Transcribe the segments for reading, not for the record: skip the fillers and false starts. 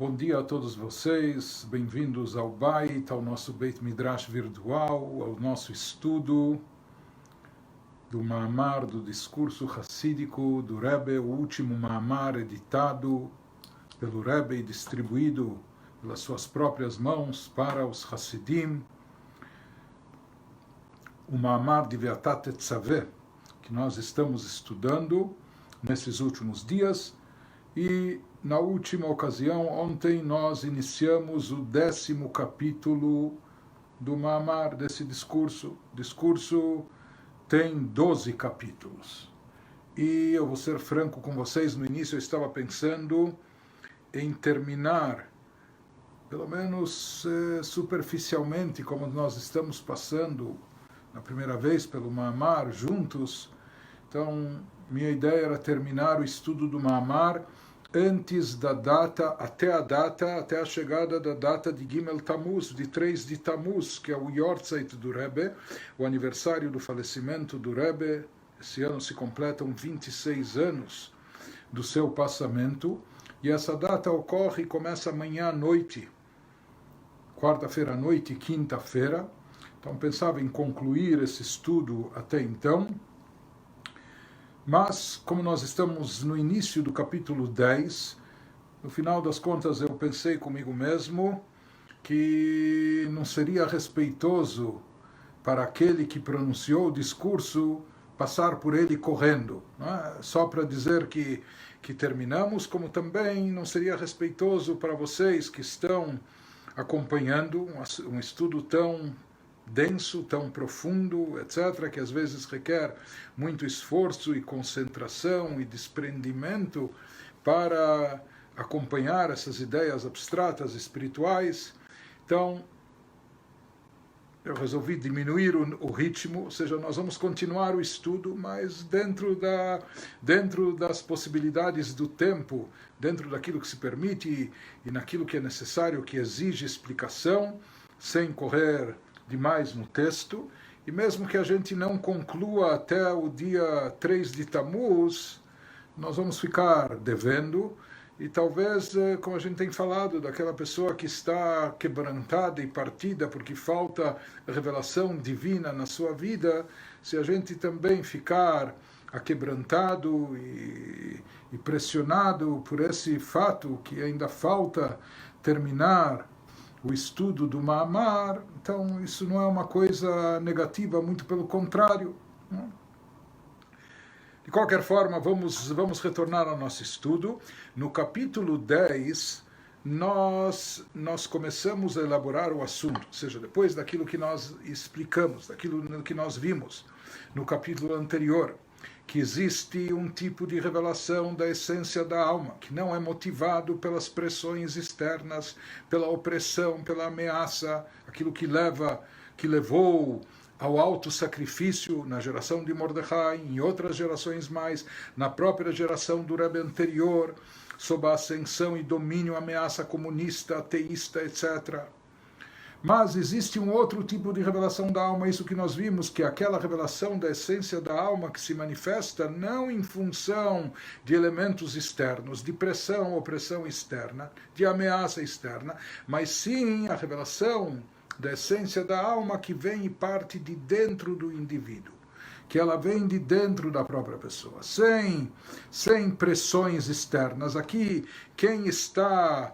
Bom dia a todos vocês, bem-vindos ao Bait, ao nosso Beit Midrash virtual, ao nosso estudo do Maamar, do discurso hassídico do Rebbe, o último Maamar editado pelo Rebbe e distribuído pelas suas próprias mãos para os Hassidim, o Maamar de Ve'ata Tetzaveh, que nós estamos estudando nesses últimos dias. E na última ocasião, ontem, nós iniciamos o 10º capítulo do Maamar, desse discurso. O discurso tem 12 capítulos. E eu vou ser franco com vocês, no início eu estava pensando em terminar, pelo menos superficialmente, como nós estamos passando na primeira vez pelo Maamar juntos. Então, minha ideia era terminar o estudo do Maamar antes da data, até a chegada da data de Gimel Tammuz, de 3 de Tammuz, que é o Yortzeit do Rebbe, o aniversário do falecimento do Rebbe. Esse ano se completam 26 anos do seu passamento, e essa data ocorre e começa amanhã à noite, quarta-feira à noite e quinta-feira. Então pensava em concluir esse estudo até então. Mas, como nós estamos no início do capítulo 10, no final das contas eu pensei comigo mesmo que não seria respeitoso para aquele que pronunciou o discurso passar por ele correndo, não é? Só para dizer que terminamos, como também não seria respeitoso para vocês que estão acompanhando um estudo tão denso, tão profundo, etc., que às vezes requer muito esforço e concentração e desprendimento para acompanhar essas ideias abstratas, espirituais. Então, eu resolvi diminuir o ritmo, ou seja, nós vamos continuar o estudo, mas dentro das possibilidades do tempo, dentro daquilo que se permite e naquilo que é necessário, que exige explicação, sem correr demais no texto. E mesmo que a gente não conclua até o dia 3 de Tammuz, nós vamos ficar devendo, e talvez, como a gente tem falado, daquela pessoa que está quebrantada e partida porque falta revelação divina na sua vida, se a gente também ficar aquebrantado e pressionado por esse fato que ainda falta terminar o estudo do Maamar, então isso não é uma coisa negativa, muito pelo contrário, né? De qualquer forma, vamos retornar ao nosso estudo. No capítulo 10, nós começamos a elaborar o assunto, ou seja, depois daquilo que nós explicamos, daquilo que nós vimos no capítulo anterior, que existe um tipo de revelação da essência da alma, que não é motivado pelas pressões externas, pela opressão, pela ameaça, aquilo que levou ao auto-sacrifício na geração de Mordecai, em outras gerações mais, na própria geração do Rebbe anterior, sob a ascensão e domínio, ameaça comunista, ateísta, etc. Mas existe um outro tipo de revelação da alma, isso que nós vimos, que é aquela revelação da essência da alma que se manifesta não em função de elementos externos, de pressão, opressão externa, de ameaça externa, mas sim a revelação da essência da alma que vem e parte de dentro do indivíduo, que ela vem de dentro da própria pessoa, sem pressões externas. Aqui, quem está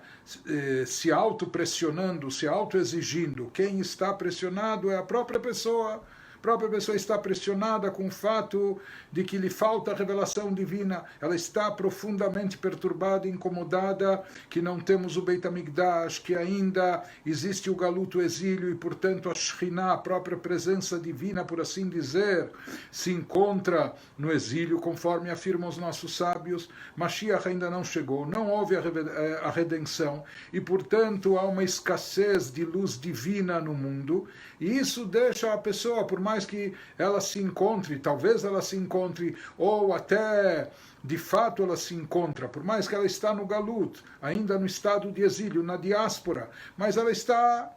se auto-pressionando, se auto-exigindo, quem está pressionado é a própria pessoa. A própria pessoa está pressionada com o fato de que lhe falta a revelação divina. Ela está profundamente perturbada, incomodada, que não temos o Beit HaMikdash, que ainda existe o galuto, o exílio, e portanto a Shekhinah, a própria presença divina, por assim dizer, se encontra no exílio, conforme afirmam os nossos sábios. Mashiach ainda não chegou, não houve a redenção, e portanto há uma escassez de luz divina no mundo, e isso deixa a pessoa, por mais que ela se encontre, talvez ela se encontre, ou até de fato ela se encontra, por mais que ela está no galut, ainda no estado de exílio, na diáspora, mas ela está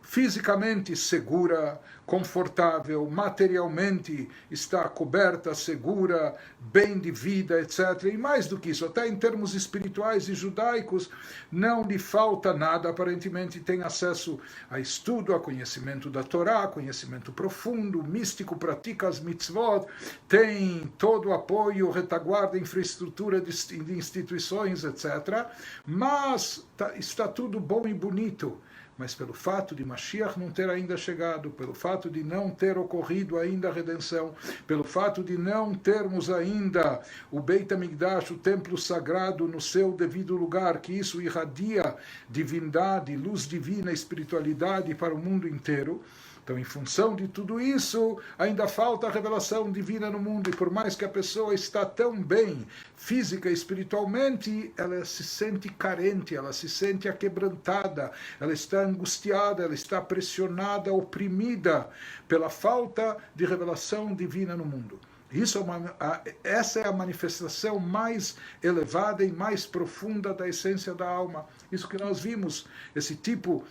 fisicamente segura, confortável, materialmente está coberta, segura, bem de vida, etc. E mais do que isso, até em termos espirituais e judaicos, não lhe falta nada, aparentemente tem acesso a estudo, a conhecimento da Torá, conhecimento profundo, místico, pratica as mitzvot, tem todo o apoio, retaguarda, infraestrutura de instituições, etc. Mas está tudo bom e bonito. Mas pelo fato de Mashiach não ter ainda chegado, pelo fato de não ter ocorrido ainda a redenção, pelo fato de não termos ainda o Beit HaMikdash, o templo sagrado, no seu devido lugar, que isso irradia divindade, luz divina, espiritualidade para o mundo inteiro. Então, em função de tudo isso, ainda falta a revelação divina no mundo, e por mais que a pessoa está tão bem, física e espiritualmente, ela se sente carente, ela se sente aquebrantada, ela está angustiada, ela está pressionada, oprimida pela falta de revelação divina no mundo. Essa é a manifestação mais elevada e mais profunda da essência da alma. Isso que nós vimos, esse tipo...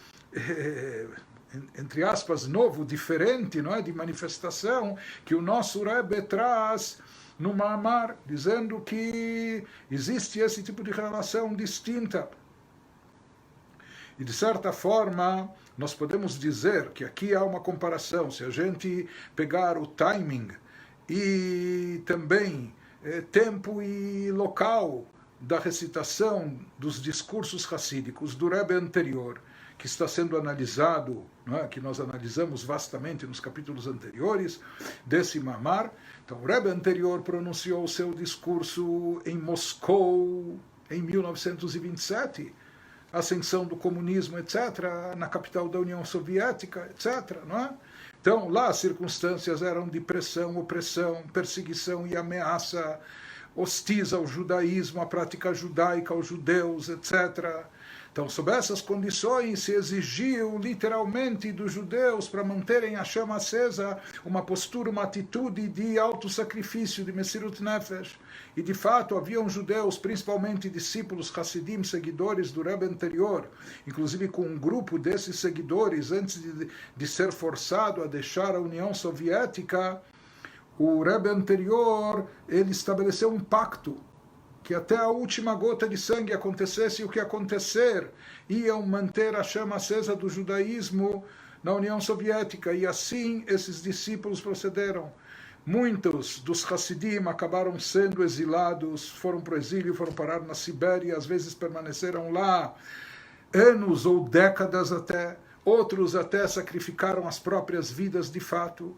entre aspas, novo, diferente, não é, de manifestação que o nosso Rebbe traz no Maamar, dizendo que existe esse tipo de relação distinta. E, de certa forma, nós podemos dizer que aqui há uma comparação. Se a gente pegar o timing e também tempo e local da recitação dos discursos racídicos do Rebbe anterior, que está sendo analisado, não é? Que nós analisamos vastamente nos capítulos anteriores desse Maamar. Então, o Rebbe anterior pronunciou o seu discurso em Moscou em 1927, a ascensão do comunismo, etc., na capital da União Soviética, etc., não é? Então, lá as circunstâncias eram de pressão, opressão, perseguição e ameaça hostis ao judaísmo, à prática judaica, aos judeus, etc., Então, sob essas condições, se exigiu literalmente dos judeus, para manterem a chama acesa, uma postura, uma atitude de autossacrifício, de Messirut Nefesh. E, de fato, haviam judeus, principalmente discípulos Hassidim, seguidores do Rebbe anterior, inclusive com um grupo desses seguidores, antes de ser forçado a deixar a União Soviética, o Rebbe anterior, ele estabeleceu um pacto, que até a última gota de sangue acontecesse o que acontecer, iam manter a chama acesa do judaísmo na União Soviética, e assim esses discípulos procederam. Muitos dos Hassidim acabaram sendo exilados, foram para o exílio, foram parar na Sibéria, às vezes permaneceram lá anos ou décadas até, outros até sacrificaram as próprias vidas de fato,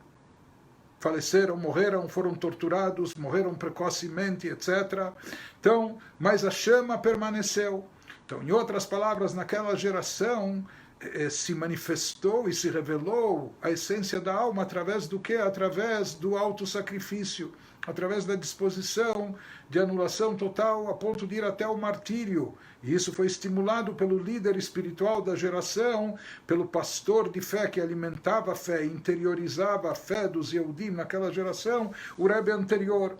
faleceram, morreram, foram torturados, morreram precocemente, etc. Então, mas a chama permaneceu. Então, em outras palavras, naquela geração se manifestou e se revelou a essência da alma através do quê? Através do autossacrifício, através da disposição de anulação total a ponto de ir até o martírio. E isso foi estimulado pelo líder espiritual da geração, pelo pastor de fé que alimentava a fé, interiorizava a fé dos Yehudim naquela geração, o Rebbe anterior.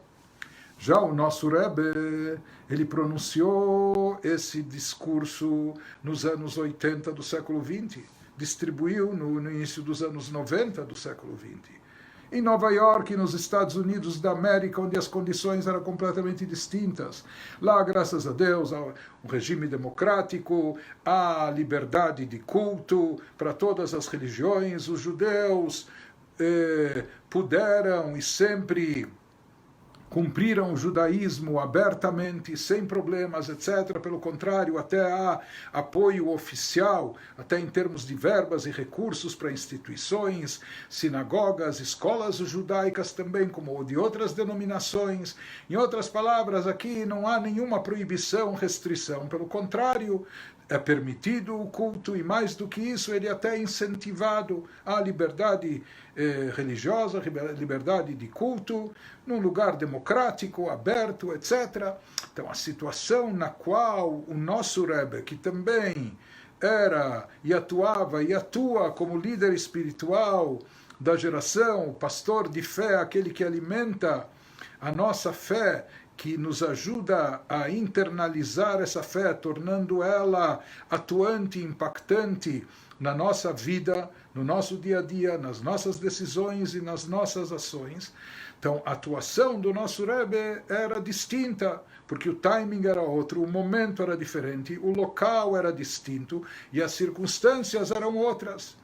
Já o nosso Rebbe, ele pronunciou esse discurso nos anos 80 do século XX, distribuiu no início dos anos 90 do século XX. Em Nova York, nos Estados Unidos da América, onde as condições eram completamente distintas. Lá, graças a Deus, há um regime democrático, há liberdade de culto para todas as religiões. Os judeus puderam e sempre cumpriram o judaísmo abertamente, sem problemas, etc. Pelo contrário, até há apoio oficial, até em termos de verbas e recursos para instituições, sinagogas, escolas judaicas também, como de outras denominações. Em outras palavras, aqui não há nenhuma proibição, restrição. Pelo contrário, é permitido o culto, e mais do que isso, ele até é incentivado a liberdade religiosa, liberdade de culto, num lugar democrático, aberto, etc. Então, a situação na qual o nosso Rebbe, que também era e atuava e atua como líder espiritual da geração, o pastor de fé, aquele que alimenta a nossa fé que nos ajuda a internalizar essa fé, tornando ela atuante, impactante na nossa vida, no nosso dia a dia, nas nossas decisões e nas nossas ações. Então, a atuação do nosso Rebbe era distinta, porque o timing era outro, o momento era diferente, o local era distinto e as circunstâncias eram outras.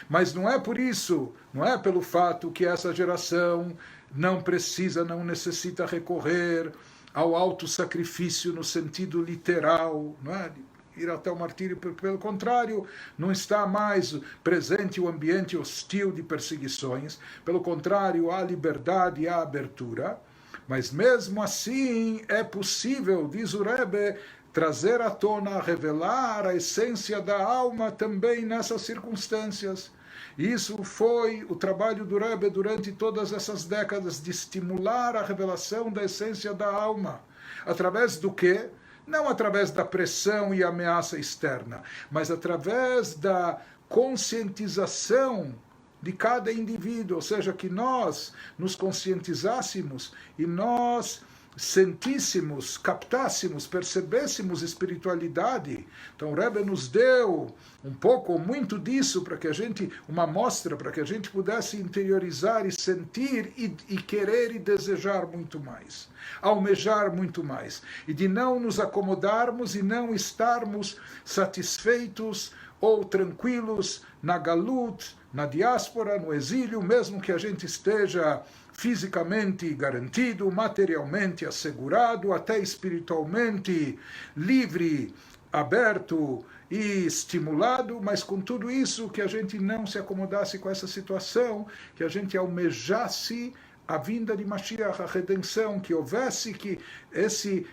Mas não é por isso, não é pelo fato que essa geração não precisa, não necessita recorrer ao autossacrifício no sentido literal, não é? Ir até o martírio, pelo contrário, não está mais presente o ambiente hostil de perseguições, pelo contrário, há liberdade e há abertura, mas mesmo assim é possível, diz o Rebbe, trazer à tona, revelar a essência da alma também nessas circunstâncias. Isso foi o trabalho do Rebbe durante todas essas décadas, de estimular a revelação da essência da alma. Através do quê? Não através da pressão e ameaça externa, mas através da conscientização de cada indivíduo, ou seja, que nós nos conscientizássemos e nós sentíssemos, captássemos, percebêssemos espiritualidade. Então o Rebbe nos deu um pouco ou muito disso para que a gente, uma amostra, para que a gente pudesse interiorizar e sentir e querer e desejar muito mais, almejar muito mais, e de não nos acomodarmos e não estarmos satisfeitos ou tranquilos na galut, na diáspora, no exílio, mesmo que a gente esteja fisicamente garantido, materialmente assegurado, até espiritualmente livre, aberto e estimulado, mas com tudo isso que a gente não se acomodasse com essa situação, que a gente almejasse a vinda de Mashiach, a redenção, que houvesse que esse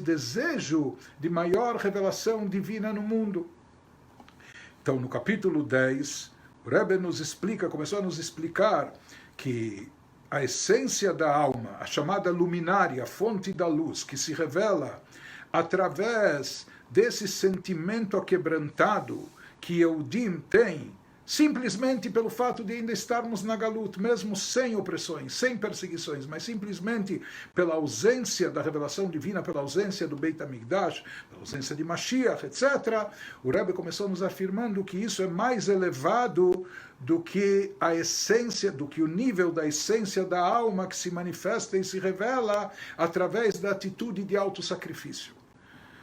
desejo de maior revelação divina no mundo. Então, no capítulo 10, o Rebbe nos explica, começou a nos explicar que a essência da alma, a chamada luminária, a fonte da luz, que se revela através desse sentimento aquebrantado que Yehudim tem, simplesmente pelo fato de ainda estarmos na galut, mesmo sem opressões, sem perseguições, mas simplesmente pela ausência da revelação divina, pela ausência do Beit HaMikdash, pela ausência de Mashiach, etc. O Rebbe começou nos afirmando que isso é mais elevado do que a essência, do que o nível da essência da alma que se manifesta e se revela através da atitude de autossacrifício.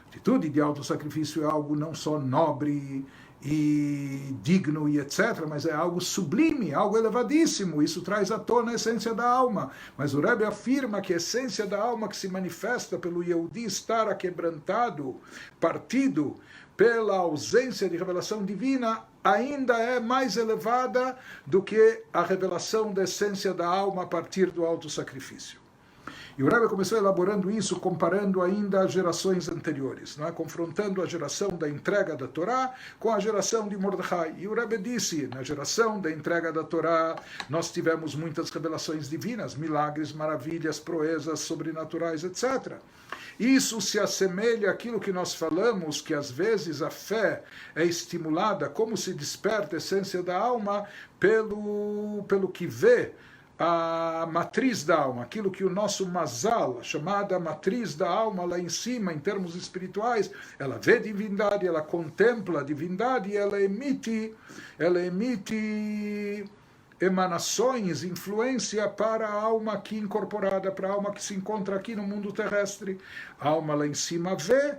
A atitude de autossacrifício é algo não só nobre e digno e etc., mas é algo sublime, algo elevadíssimo. Isso traz à tona a essência da alma. Mas o Rebbe afirma que a essência da alma que se manifesta pelo Yehudi estar aquebrantado, partido pela ausência de revelação divina, ainda é mais elevada do que a revelação da essência da alma a partir do autossacrifício. E o Rebbe começou elaborando isso, comparando ainda as gerações anteriores, não é? Confrontando a geração da entrega da Torá com a geração de Mordecai. E o Rebbe disse, na geração da entrega da Torá, nós tivemos muitas revelações divinas, milagres, maravilhas, proezas sobrenaturais, etc. Isso se assemelha àquilo que nós falamos, que às vezes a fé é estimulada, como se desperta a essência da alma, pelo que vê a matriz da alma, aquilo que o nosso mazal, a chamada matriz da alma lá em cima, em termos espirituais, ela vê divindade, ela contempla a divindade e ela emite emanações, influência para a alma aqui incorporada, para a alma que se encontra aqui no mundo terrestre. A alma lá em cima vê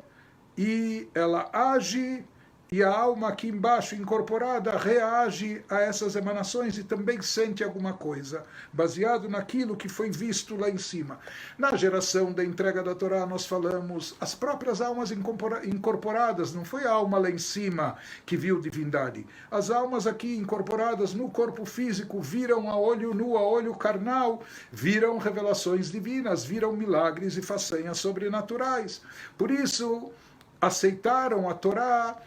e ela age, e a alma aqui embaixo, incorporada, reage a essas emanações e também sente alguma coisa, baseado naquilo que foi visto lá em cima. Na geração da entrega da Torá, nós falamos, as próprias almas incorporadas, não foi a alma lá em cima que viu divindade. As almas aqui incorporadas no corpo físico viram a olho nu, a olho carnal, viram revelações divinas, viram milagres e façanhas sobrenaturais. Por isso, aceitaram a Torá,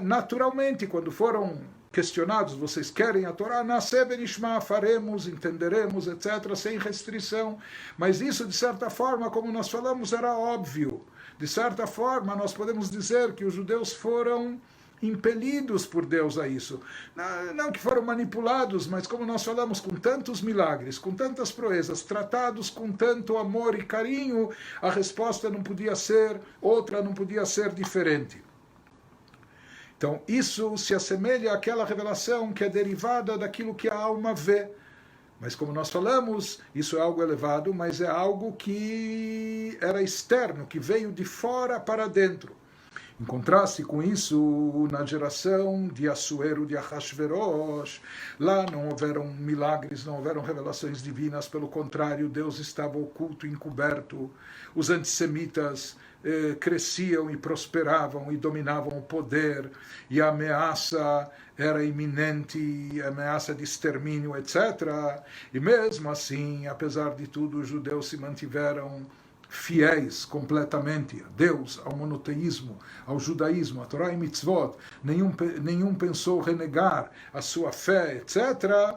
naturalmente, quando foram questionados, vocês querem a Torá? Nasce benishma, faremos, entenderemos, etc., sem restrição. Mas isso, de certa forma, como nós falamos, era óbvio. De certa forma, nós podemos dizer que os judeus foram impelidos por Deus a isso. Não que foram manipulados, mas como nós falamos, com tantos milagres, com tantas proezas, tratados com tanto amor e carinho, a resposta não podia ser outra, não podia ser diferente. Então, isso se assemelha àquela revelação que é derivada daquilo que a alma vê. Mas como nós falamos, isso é algo elevado, mas é algo que era externo, que veio de fora para dentro. Em contraste com isso, na geração de Assuero, de Ahasverosh, lá não houveram milagres, não houveram revelações divinas, pelo contrário, Deus estava oculto, encoberto. Os antissemitas cresciam e prosperavam e dominavam o poder, e a ameaça era iminente, a ameaça de extermínio, etc. E mesmo assim, apesar de tudo, os judeus se mantiveram fiéis completamente a Deus, ao monoteísmo, ao judaísmo, a Torá e mitzvot. Nenhum pensou renegar a sua fé, etc.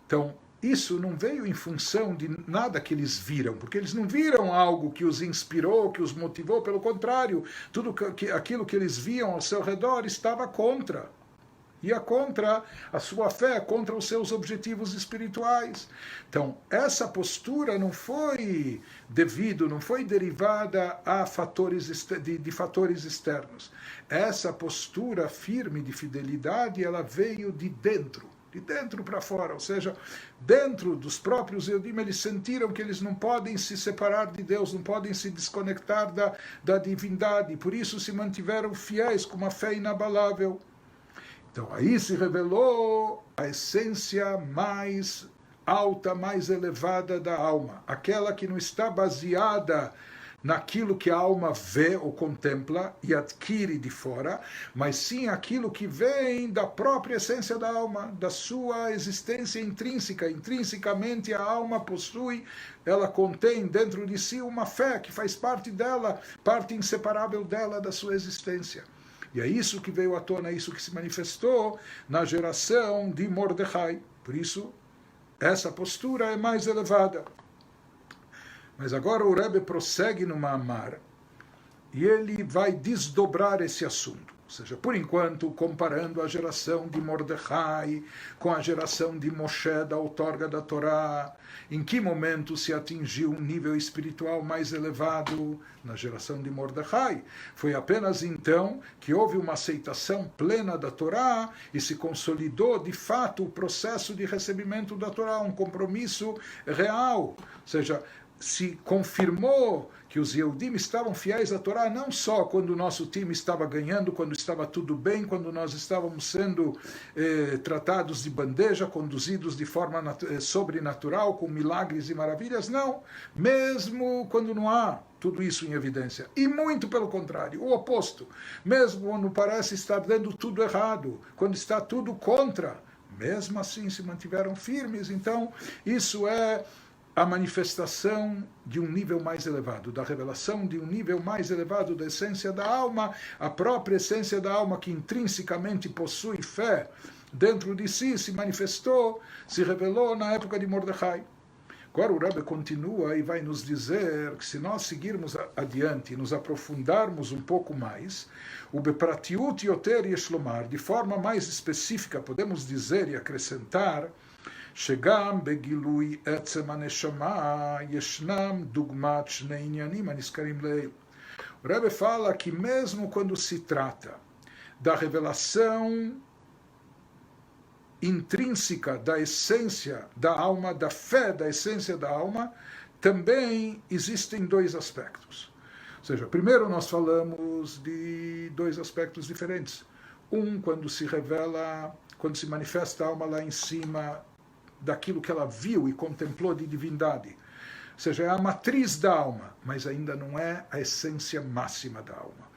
Então, isso não veio em função de nada que eles viram, porque eles não viram algo que os inspirou, que os motivou, pelo contrário, aquilo que eles viam ao seu redor estava contra. Ia contra a sua fé, contra os seus objetivos espirituais. Então, essa postura não foi não foi derivada a de fatores externos. Essa postura firme de fidelidade, ela veio de dentro para fora, ou seja, dentro dos próprios Eudim, eles sentiram que eles não podem se separar de Deus, não podem se desconectar da divindade, por isso se mantiveram fiéis com uma fé inabalável. Então aí se revelou a essência mais alta, mais elevada da alma, aquela que não está baseada naquilo que a alma vê ou contempla e adquire de fora, mas sim aquilo que vem da própria essência da alma, da sua existência intrínseca. Intrinsecamente a alma possui, ela contém dentro de si uma fé que faz parte dela, parte inseparável dela, da sua existência. E é isso que veio à tona, isso que se manifestou na geração de Mordecai. Por isso, essa postura é mais elevada. Mas agora o Rebbe prossegue no Maamar e ele vai desdobrar esse assunto. Ou seja, por enquanto, comparando a geração de Mordecai com a geração de Moshe, da outorga da Torá, em que momento se atingiu um nível espiritual mais elevado na geração de Mordecai? Foi apenas então que houve uma aceitação plena da Torá e se consolidou de fato o processo de recebimento da Torá, um compromisso real. Ou seja, se confirmou que os Yehudim estavam fiéis à Torá, não só quando o nosso time estava ganhando, quando estava tudo bem, quando nós estávamos sendo tratados de bandeja, conduzidos de forma sobrenatural, com milagres e maravilhas, não. Mesmo quando não há tudo isso em evidência. E muito pelo contrário, o oposto. Mesmo quando parece estar dando tudo errado, quando está tudo contra, mesmo assim se mantiveram firmes. Então, isso é a manifestação de um nível mais elevado, da revelação de um nível mais elevado da essência da alma, a própria essência da alma que intrinsecamente possui fé dentro de si, se manifestou, se revelou na época de Mordecai. Agora o Rebbe continua e vai nos dizer que se nós seguirmos adiante e nos aprofundarmos um pouco mais, o Bepratiut Yoter Yeshlomar, de forma mais específica, podemos dizer e acrescentar, שגם בגילוי עצם הנשמה ישנם דוגמת שני עניינים הנזכרים לעיל. O Rebbe fala que mesmo quando se trata da revelação intrínseca da essência da alma, da fé da essência da alma, também existem dois aspectos. Ou seja, primeiro nós falamos de dois aspectos diferentes. Um, quando se revela, quando se manifesta a alma lá em cima, daquilo que ela viu e contemplou de divindade. Ou seja, é a matriz da alma, mas ainda não é a essência máxima da alma.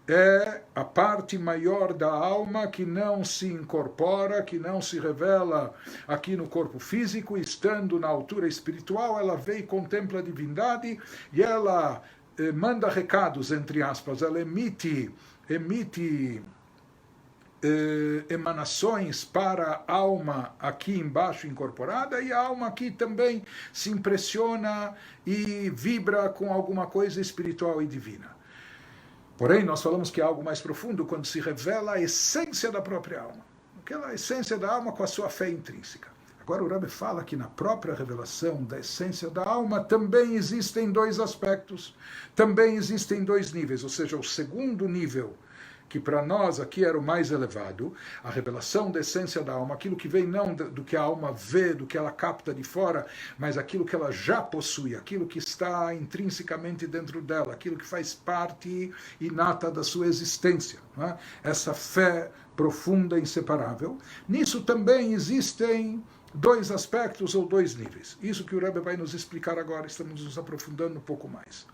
É a parte maior da alma que não se incorpora, que não se revela aqui no corpo físico, estando na altura espiritual, ela vê e contempla a divindade e ela manda recados, entre aspas, ela emite emanações para a alma aqui embaixo incorporada, e a alma aqui também se impressiona e vibra com alguma coisa espiritual e divina. Porém, nós falamos que é algo mais profundo quando se revela a essência da própria alma. Aquela essência da alma com a sua fé intrínseca. Agora o Rebbe fala que na própria revelação da essência da alma também existem dois aspectos, também existem dois níveis, ou seja, o segundo nível, que para nós aqui era o mais elevado, a revelação da essência da alma, aquilo que vem não do que a alma vê, do que ela capta de fora, mas aquilo que ela já possui, aquilo que está intrinsecamente dentro dela, aquilo que faz parte inata da sua existência, não é? Essa fé profunda, inseparável. Nisso também existem dois aspectos ou dois níveis. Isso que o Rebbe vai nos explicar agora, estamos nos aprofundando um pouco mais.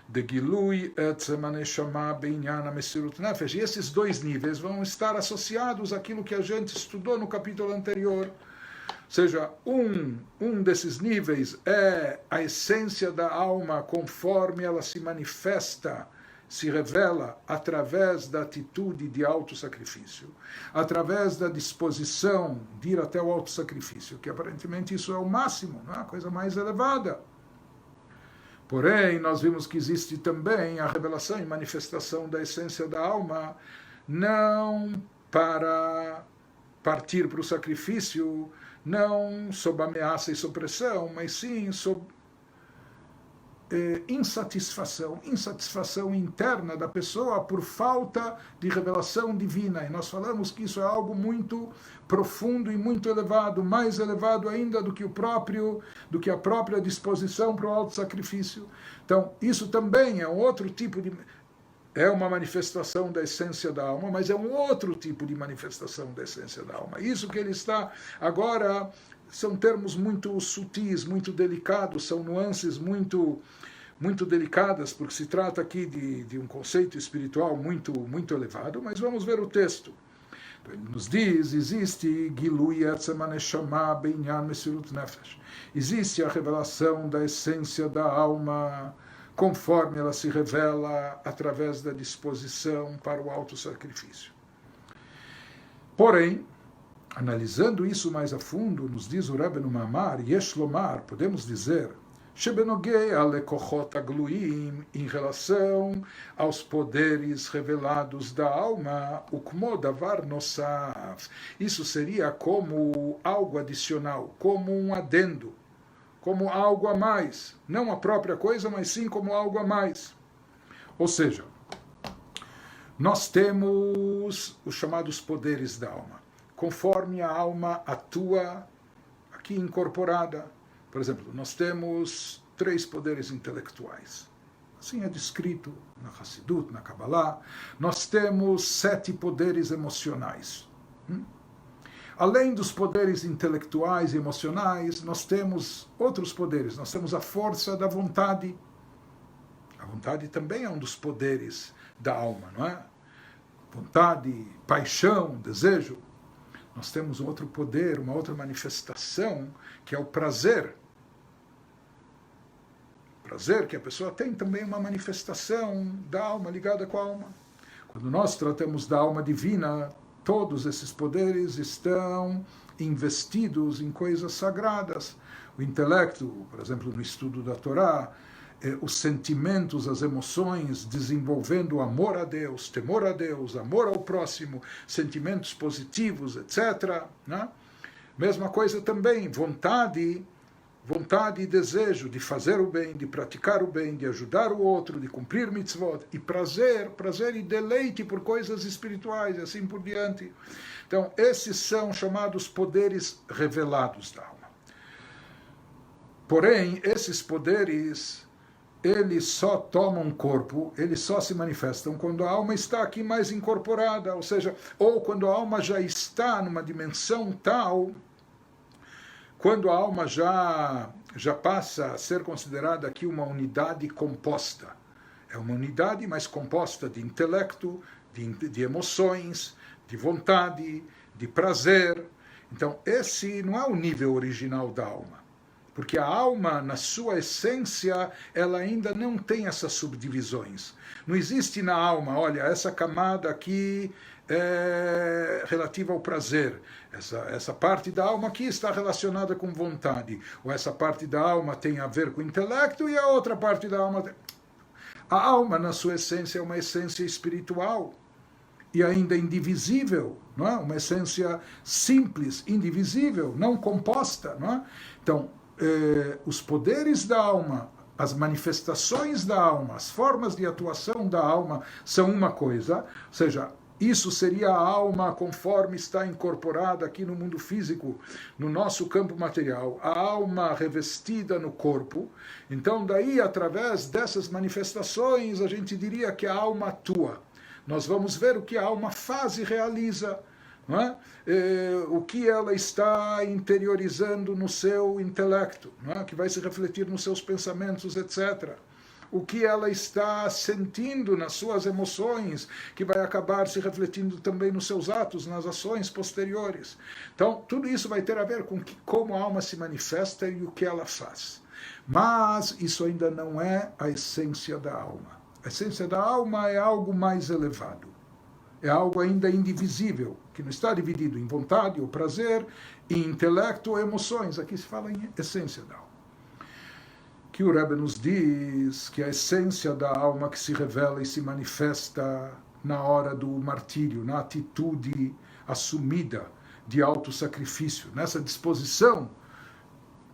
De Gilui Etzem HaNeshama Beinyan HaMesirut Nefesh. E esses dois níveis vão estar associados àquilo que a gente estudou no capítulo anterior. Ou seja, um desses níveis é a essência da alma conforme ela se manifesta, se revela através da atitude de autossacrifício, através da disposição de ir até o autossacrifício, que aparentemente isso é o máximo, não é? A coisa mais elevada. Porém, nós vimos que existe também a revelação e manifestação da essência da alma, não para partir para o sacrifício, não sob ameaça e supressão, mas sim sob insatisfação interna da pessoa por falta de revelação divina. E nós falamos que isso é algo muito profundo e muito elevado, mais elevado ainda do que a própria disposição para o autossacrifício. Então, isso também é um outro tipo de... É uma manifestação da essência da alma, mas é um outro tipo de manifestação da essência da alma. Isso que ele está agora... São termos muito sutis, muito delicados, são nuances muito delicadas, porque se trata aqui de um conceito espiritual muito elevado, mas vamos ver o texto. Então, ele nos diz, existe Gilui Etzem HaNeshama Beinyan Mesirut Nefesh. Existe a revelação da essência da alma, conforme ela se revela através da disposição para o autossacrifício. Porém, analisando isso mais a fundo, nos diz o Rebbe no Mamar, Yesh Lomar, podemos dizer, Shebenogei alekochot agluim, em relação aos poderes revelados da alma, ukmo davar nosav. Isso seria como algo adicional, como um adendo, como algo a mais. Não a própria coisa, mas sim como algo a mais. Ou seja, nós temos os chamados poderes da alma. Conforme a alma atua aqui incorporada. Por exemplo, nós temos 3 poderes intelectuais. Assim é descrito na Hassidut, na Kabbalah. Nós temos 7 poderes emocionais. Além dos poderes intelectuais e emocionais, nós temos outros poderes. Nós temos a força da vontade. A vontade também é um dos poderes da alma, não é? Vontade, paixão, desejo. Nós temos um outro poder, uma outra manifestação, que é o prazer. O prazer que a pessoa tem também é uma manifestação da alma, ligada com a alma. Quando nós tratamos da alma divina, todos esses poderes estão investidos em coisas sagradas. O intelecto, por exemplo, no estudo da Torá, os sentimentos, as emoções, desenvolvendo amor a Deus, temor a Deus, amor ao próximo, sentimentos positivos, etc. Né? Mesma coisa também, vontade e desejo de fazer o bem, de praticar o bem, de ajudar o outro, de cumprir mitzvot, e prazer e deleite por coisas espirituais, e assim por diante. Então, esses são chamados poderes revelados da alma. Porém, esses poderes, eles só tomam corpo, eles só se manifestam quando a alma está aqui mais incorporada, ou seja, ou quando a alma já está numa dimensão tal, quando a alma já passa a ser considerada aqui uma unidade composta. É uma unidade, mas composta de intelecto, de emoções, de vontade, de prazer. Então, esse não é o nível original da alma. Porque a alma, na sua essência, ela ainda não tem essas subdivisões. Não existe na alma, olha, essa camada aqui é relativa ao prazer. Essa parte da alma aqui está relacionada com vontade. Ou essa parte da alma tem a ver com o intelecto e a outra parte da alma... A alma, na sua essência, é uma essência espiritual e ainda indivisível, não é? Uma essência simples, indivisível, não composta, não é? Então, os poderes da alma, as manifestações da alma, as formas de atuação da alma são uma coisa, ou seja, isso seria a alma conforme está incorporada aqui no mundo físico, no nosso campo material, a alma revestida no corpo. Então, daí, através dessas manifestações, a gente diria que a alma atua. Nós vamos ver o que a alma faz e realiza, não é? O que ela está interiorizando no seu intelecto, não é? Que vai se refletir nos seus pensamentos, etc. O que ela está sentindo nas suas emoções, que vai acabar se refletindo também nos seus atos, nas ações posteriores. Então, tudo isso vai ter a ver com como a alma se manifesta e o que ela faz. Mas isso ainda não é a essência da alma. A essência da alma é algo mais elevado. É algo ainda indivisível, que não está dividido em vontade ou prazer, em intelecto ou emoções. Aqui se fala em essência da alma. Que o Rebbe nos diz que a essência da alma que se revela e se manifesta na hora do martírio, na atitude assumida de autossacrifício, nessa disposição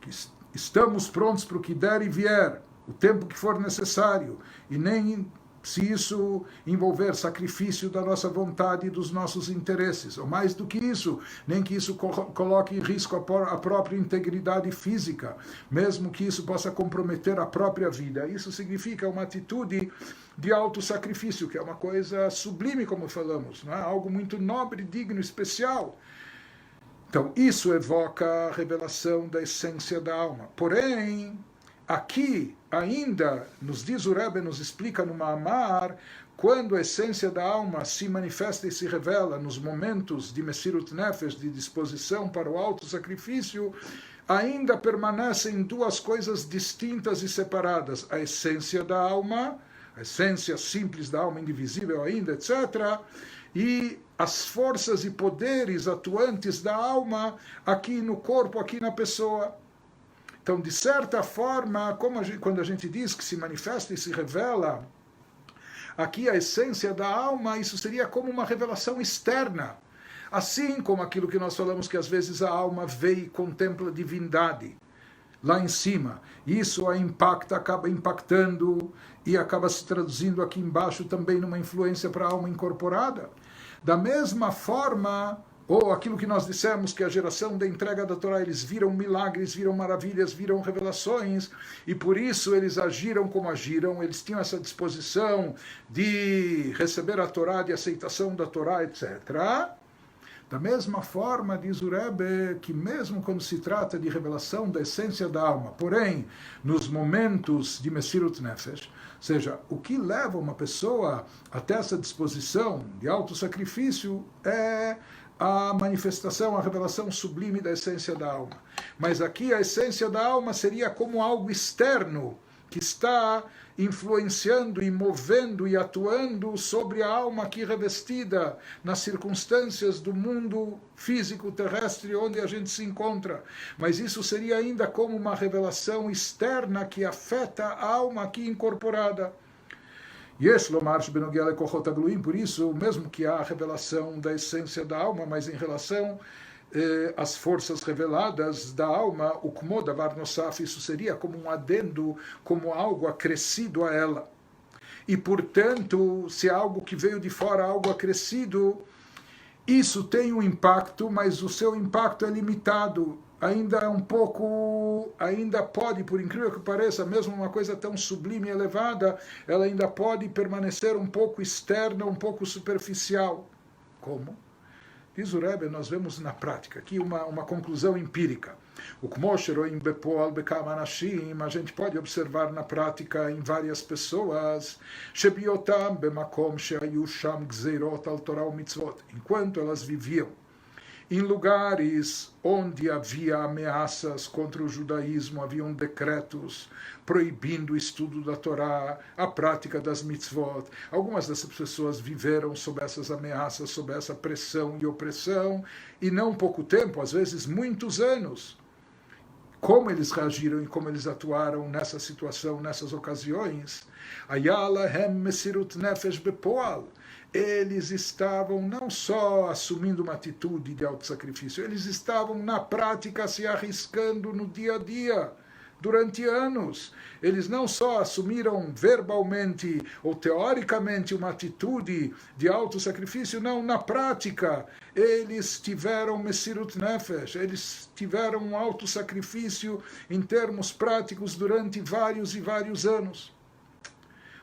que estamos prontos para o que der e vier, o tempo que for necessário, e nem se isso envolver sacrifício da nossa vontade e dos nossos interesses, ou mais do que isso, nem que isso coloque em risco a própria integridade física, mesmo que isso possa comprometer a própria vida. Isso significa uma atitude de autossacrifício, que é uma coisa sublime, como falamos, não é? Algo muito nobre, digno, especial. Então, isso evoca a revelação da essência da alma. Porém, aqui, ainda, nos diz o Rebbe, nos explica no Ma'amar, quando a essência da alma se manifesta e se revela nos momentos de Mesirut Nefesh, de disposição para o autossacrifício, ainda permanecem duas coisas distintas e separadas. A essência da alma, a essência simples da alma, indivisível ainda, etc., e as forças e poderes atuantes da alma aqui no corpo, aqui na pessoa. Então, de certa forma, quando a gente diz que se manifesta e se revela aqui a essência da alma, isso seria como uma revelação externa. Assim como aquilo que nós falamos que às vezes a alma vê e contempla a divindade lá em cima. Isso a impacta, acaba impactando e acaba se traduzindo aqui embaixo também numa influência para a alma incorporada. Da mesma forma, ou aquilo que nós dissemos, que a geração da entrega da Torá, eles viram milagres, viram maravilhas, viram revelações, e por isso eles agiram como agiram, eles tinham essa disposição de receber a Torá, de aceitação da Torá, etc. Da mesma forma, diz o Rebbe, que mesmo quando se trata de revelação da essência da alma, porém, nos momentos de Mesirut Nefesh, ou seja, o que leva uma pessoa até essa disposição de autossacrifício é a manifestação, a revelação sublime da essência da alma. Mas aqui a essência da alma seria como algo externo, que está influenciando e movendo e atuando sobre a alma aqui revestida nas circunstâncias do mundo físico terrestre onde a gente se encontra. Mas isso seria ainda como uma revelação externa que afeta a alma aqui incorporada. Por isso, mesmo que há a revelação da essência da alma, mas em relação as forças reveladas da alma, o Kmo Davar Nosaf, isso seria como um adendo, como algo acrescido a ela. E, portanto, se é algo que veio de fora, algo acrescido, isso tem um impacto, mas o seu impacto é limitado. Ainda é um pouco, ainda pode, por incrível que pareça, mesmo uma coisa tão sublime e elevada, ela ainda pode permanecer um pouco externa, um pouco superficial. Como? Diz o Rebbe, nós vemos na prática, aqui uma conclusão empírica. O Kmosheroim Bepoal Bekam Anashim, a gente pode observar na prática em várias pessoas, Shebiotam Bemakom Sheayu Sham Gzeirot Al Torah Mitzvot, enquanto elas viviam em lugares onde havia ameaças contra o judaísmo, haviam decretos proibindo o estudo da Torá, a prática das mitzvot. Algumas dessas pessoas viveram sob essas ameaças, sob essa pressão e opressão, e não pouco tempo, às vezes muitos anos. como eles reagiram e como eles atuaram nessa situação, nessas ocasiões. Ayalahem mesirut nefesh bepoal. Eles estavam não só assumindo uma atitude de autossacrifício, eles estavam na prática se arriscando no dia a dia. Durante anos, eles não só assumiram verbalmente ou teoricamente uma atitude de autossacrifício, não, na prática, eles tiveram Mesirut Nefesh, eles tiveram um autossacrifício em termos práticos durante vários e vários anos.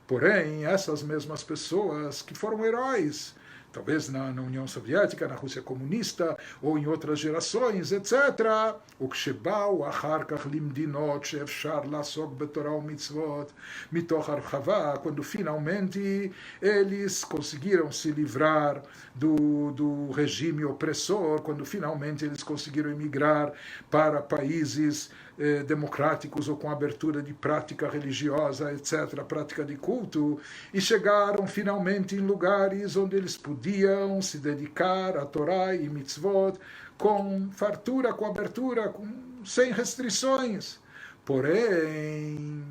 Porém, essas mesmas pessoas que foram heróis, talvez na União Soviética, na Rússia comunista, ou em outras gerações, etc. וכשבאו אחר כך למדינות שאפשר לעסוק בתורה ומצוות מתוך הרחבה, quando finalmente eles conseguiram se livrar do regime opressor, quando finalmente eles conseguiram emigrar para países democráticos ou com abertura de prática religiosa, etc., prática de culto, e chegaram finalmente em lugares onde eles podiam se dedicar a Torá e mitzvot com fartura, com abertura, sem restrições. Porém,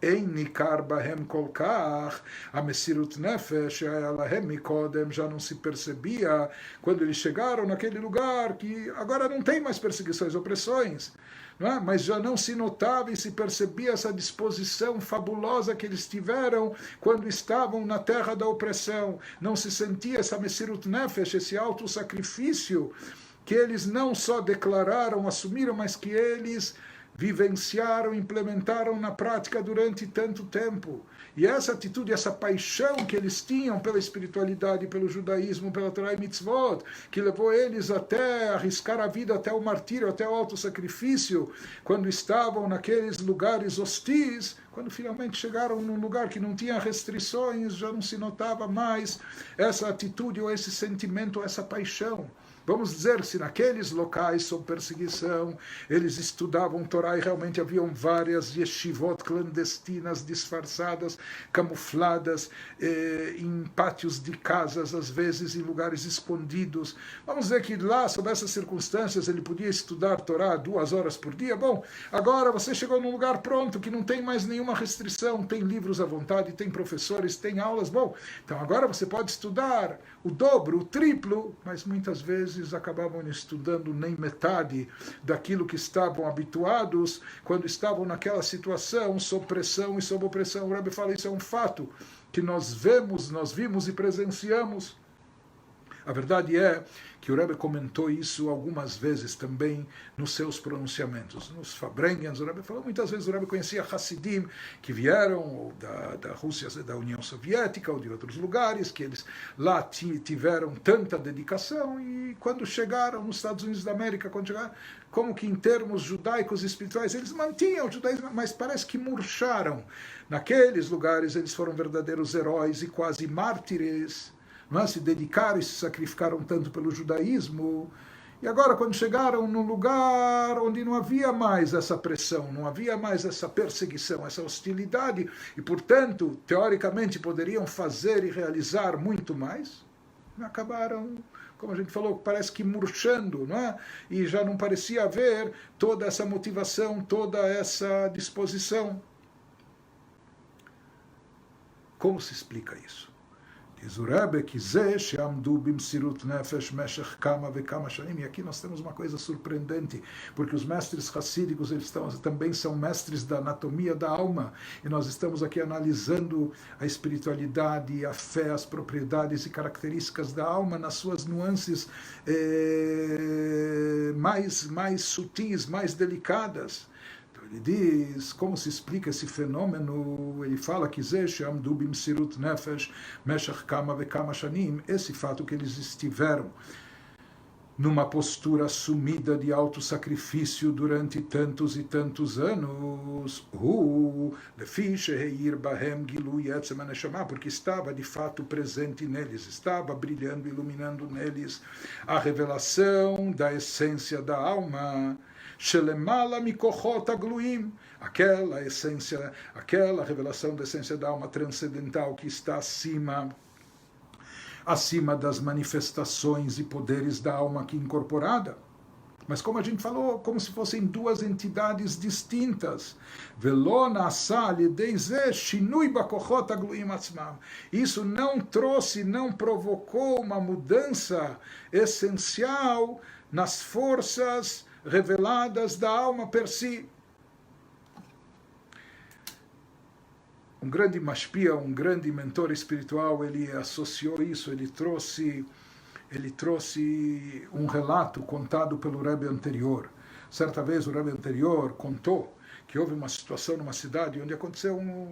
אין ניכר בהם כל כך, המסירות נפש שהיה להם מקודם já não se percebia quando eles chegaram naquele lugar que agora não tem mais perseguições, opressões, não é? Mas já não se notava e se percebia essa disposição fabulosa que eles tiveram quando estavam na terra da opressão. Não se sentia essa mesirut nefesh, esse autossacrifício que eles não só declararam, assumiram, mas que eles vivenciaram, implementaram na prática durante tanto tempo. E essa atitude, essa paixão que eles tinham pela espiritualidade, pelo judaísmo, pela Torá e Mitzvot, que levou eles até arriscar a vida, até o martírio, até o autossacrifício, quando estavam naqueles lugares hostis, quando finalmente chegaram num lugar que não tinha restrições, já não se notava mais essa atitude ou esse sentimento, essa paixão. Vamos dizer, se naqueles locais sob perseguição eles estudavam Torá e realmente haviam várias yeshivot clandestinas, disfarçadas, camufladas, em pátios de casas, às vezes em lugares escondidos. Vamos dizer que lá, sob essas circunstâncias, ele podia estudar Torá 2 horas por dia. Bom, agora você chegou num lugar pronto, que não tem mais nenhuma restrição, tem livros à vontade, tem professores, tem aulas. Bom, então agora você pode estudar o dobro, o triplo, mas muitas vezes acabavam estudando nem metade daquilo que estavam habituados quando estavam naquela situação, sob pressão e sob opressão. O Rebbe fala, isso é um fato que nós vimos e presenciamos. A verdade é que o Rebbe comentou isso algumas vezes também nos seus pronunciamentos. Nos Fabrengens, o Rebbe falou, muitas vezes o Rebbe conhecia Hassidim que vieram da Rússia, da União Soviética ou de outros lugares, que eles lá tiveram tanta dedicação e quando chegaram nos Estados Unidos da América, quando chegaram, como que em termos judaicos e espirituais, eles mantinham o judaísmo, mas parece que murcharam. Naqueles lugares eles foram verdadeiros heróis e quase mártires, mas se dedicaram e se sacrificaram tanto pelo judaísmo, e agora quando chegaram num lugar onde não havia mais essa pressão, não havia mais essa perseguição, essa hostilidade, e portanto, teoricamente, poderiam fazer e realizar muito mais, acabaram, como a gente falou, parece que murchando, não é? E já não parecia haver toda essa motivação, toda essa disposição. Como se explica isso? Diz o Rebbe que e aqui nós temos uma coisa surpreendente, porque os mestres hassídicos eles também são mestres da anatomia da alma, e nós estamos aqui analisando a espiritualidade, a fé, as propriedades e características da alma nas suas nuances mais sutis, mais delicadas. Ele diz, como se explica esse fenômeno, ele fala que esse fato que eles estiveram numa postura assumida de autossacrifício durante tantos e tantos anos, porque estava de fato presente neles, estava brilhando, iluminando neles a revelação da essência da alma, Shelemala mikochot agluim, aquela essência, aquela revelação da essência da alma transcendental que está acima das manifestações e poderes da alma aqui incorporada. Mas como a gente falou, como se fossem duas entidades distintas. Isso não trouxe, não provocou uma mudança essencial nas forças reveladas da alma per si. Um grande mashpia, um grande mentor espiritual, ele associou isso, ele trouxe um relato contado pelo Rebbe anterior. Certa vez o Rebbe anterior contou que houve uma situação numa cidade onde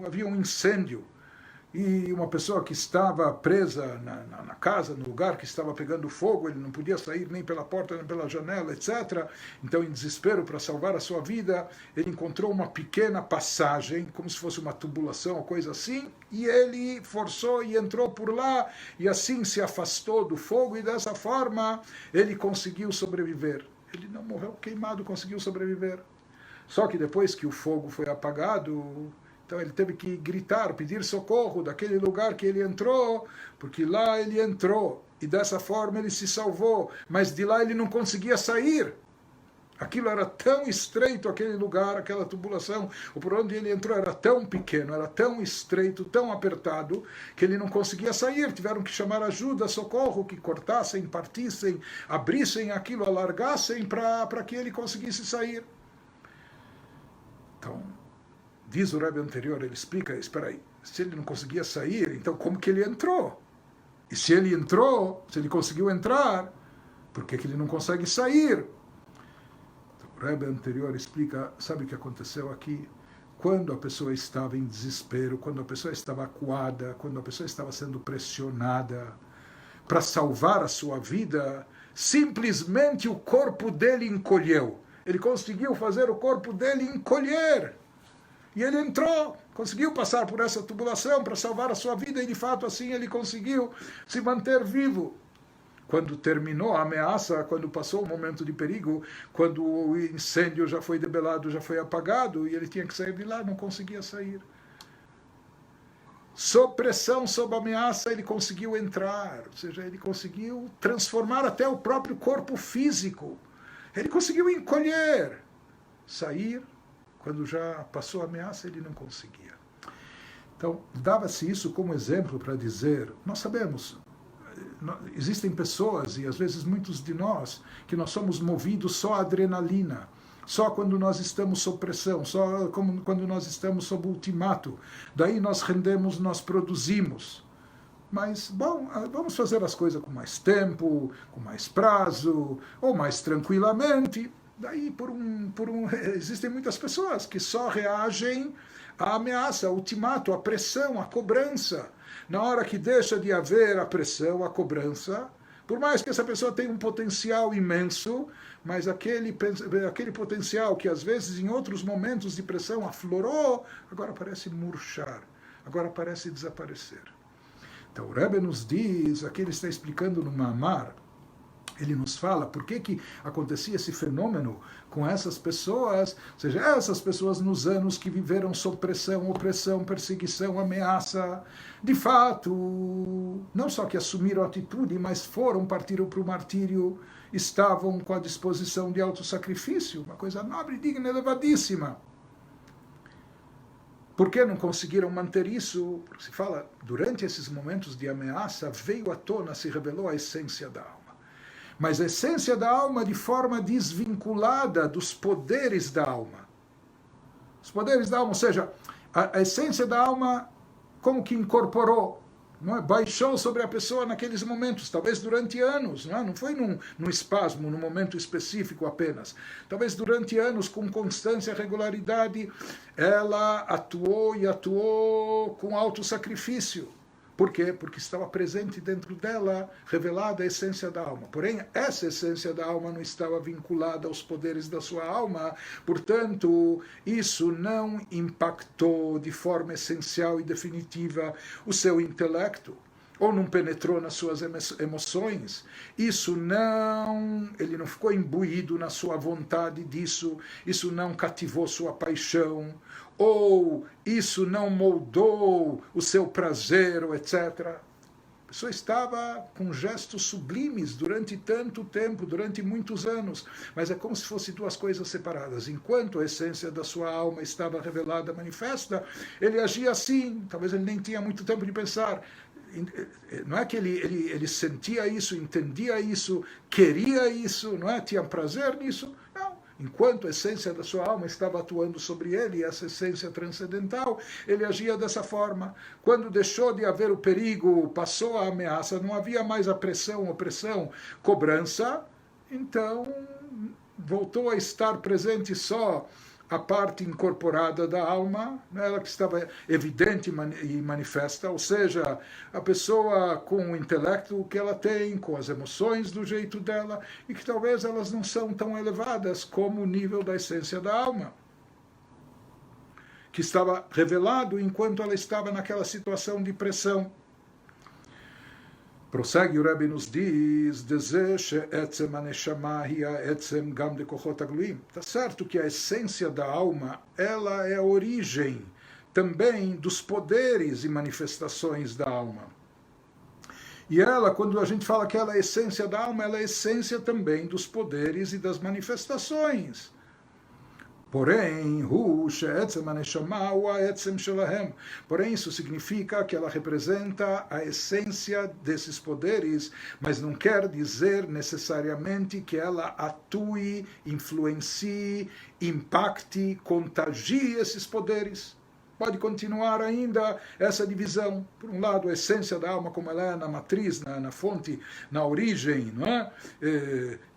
havia um incêndio, e uma pessoa que estava presa na casa, no lugar que estava pegando fogo, ele não podia sair nem pela porta nem pela janela, etc. Então, em desespero para salvar a sua vida, ele encontrou uma pequena passagem, como se fosse uma tubulação ou coisa assim, e ele forçou e entrou por lá, e assim se afastou do fogo, e dessa forma ele conseguiu sobreviver. Ele não morreu queimado, conseguiu sobreviver. Só que depois que o fogo foi apagado, então ele teve que gritar, pedir socorro daquele lugar que ele entrou, porque lá ele entrou, e dessa forma ele se salvou, mas de lá ele não conseguia sair. Aquilo era tão estreito, aquele lugar, aquela tubulação, ou por onde ele entrou era tão pequeno, era tão estreito, tão apertado, que ele não conseguia sair. Tiveram que chamar ajuda, socorro, que cortassem, partissem, abrissem aquilo, alargassem para que ele conseguisse sair. Então, diz o Rebbe anterior, ele explica, espera aí, se ele não conseguia sair, então como que ele entrou? E se ele entrou, se ele conseguiu entrar, por que ele não consegue sair? Então, o Rebbe anterior explica, sabe o que aconteceu aqui? Quando a pessoa estava em desespero, quando a pessoa estava acuada, quando a pessoa estava sendo pressionada para salvar a sua vida, simplesmente o corpo dele encolheu. Ele conseguiu fazer o corpo dele encolher. E ele entrou, conseguiu passar por essa tubulação para salvar a sua vida, e de fato assim ele conseguiu se manter vivo. Quando terminou a ameaça, quando passou o momento de perigo, quando o incêndio já foi debelado, já foi apagado, e ele tinha que sair de lá, não conseguia sair. Sob pressão, sob ameaça, ele conseguiu entrar, ou seja, ele conseguiu transformar até o próprio corpo físico. Ele conseguiu encolher, sair. Quando já passou a ameaça, ele não conseguia. Então, dava-se isso como exemplo para dizer, nós sabemos, existem pessoas, e às vezes muitos de nós, que nós somos movidos só a adrenalina, só quando nós estamos sob pressão, só quando nós estamos sob ultimato. Daí nós rendemos, nós produzimos. Mas, bom, vamos fazer as coisas com mais tempo, com mais prazo, ou mais tranquilamente. Daí, existem muitas pessoas que só reagem à ameaça, ao ultimato, à pressão, à cobrança. Na hora que deixa de haver a pressão, a cobrança, por mais que essa pessoa tenha um potencial imenso, mas aquele potencial que às vezes em outros momentos de pressão aflorou, agora parece murchar, agora parece desaparecer. Então o Rebbe nos diz, aqui ele está explicando no Mamar, ele nos fala por que acontecia esse fenômeno com essas pessoas, ou seja, essas pessoas nos anos que viveram sob pressão, opressão, perseguição, ameaça, de fato, não só que assumiram atitude, mas partiram para o martírio, estavam com a disposição de autossacrifício, uma coisa nobre, digna, elevadíssima. Por que não conseguiram manter isso? Porque se fala, durante esses momentos de ameaça, veio à tona, se revelou a essência da alma. Mas a essência da alma de forma desvinculada dos poderes da alma. Os poderes da alma, ou seja, a essência da alma como que incorporou, não é? Baixou sobre a pessoa naqueles momentos, talvez durante anos, não foi num espasmo, num momento específico apenas. Talvez durante anos, com constância e regularidade, ela atuou e atuou com autossacrifício. Por quê? Porque estava presente dentro dela, revelada a essência da alma. Porém, essa essência da alma não estava vinculada aos poderes da sua alma, portanto, isso não impactou de forma essencial e definitiva o seu intelecto, ou não penetrou nas suas emoções. Ele não ficou imbuído na sua vontade disso, isso não cativou sua paixão, ou isso não moldou o seu prazer, etc. A pessoa estava com gestos sublimes durante tanto tempo, durante muitos anos, mas é como se fossem duas coisas separadas. Enquanto a essência da sua alma estava revelada, manifesta, ele agia assim, talvez ele nem tinha muito tempo de pensar. Não é que ele sentia isso, entendia isso, queria isso, não é? Tinha prazer nisso, não. Enquanto a essência da sua alma estava atuando sobre ele, essa essência transcendental, ele agia dessa forma. Quando deixou de haver o perigo, passou a ameaça, não havia mais a pressão, opressão, cobrança, então voltou a estar presente só a parte incorporada da alma, ela que estava evidente e manifesta, ou seja, a pessoa com o intelecto que ela tem, com as emoções do jeito dela, e que talvez elas não são tão elevadas como o nível da essência da alma, que estava revelado enquanto ela estava naquela situação de pressão. Prossegue o Rebbe nos diz, está certo que a essência da alma, ela é a origem também dos poderes e manifestações da alma. E ela, quando a gente fala que ela é a essência da alma, ela é a essência também dos poderes e das manifestações. Porém, isso significa que ela representa a essência desses poderes, mas não quer dizer necessariamente que ela atue, influencie, impacte, contagie esses poderes. Pode continuar ainda essa divisão. Por um lado, a essência da alma, como ela é na matriz, na fonte, na origem, não é?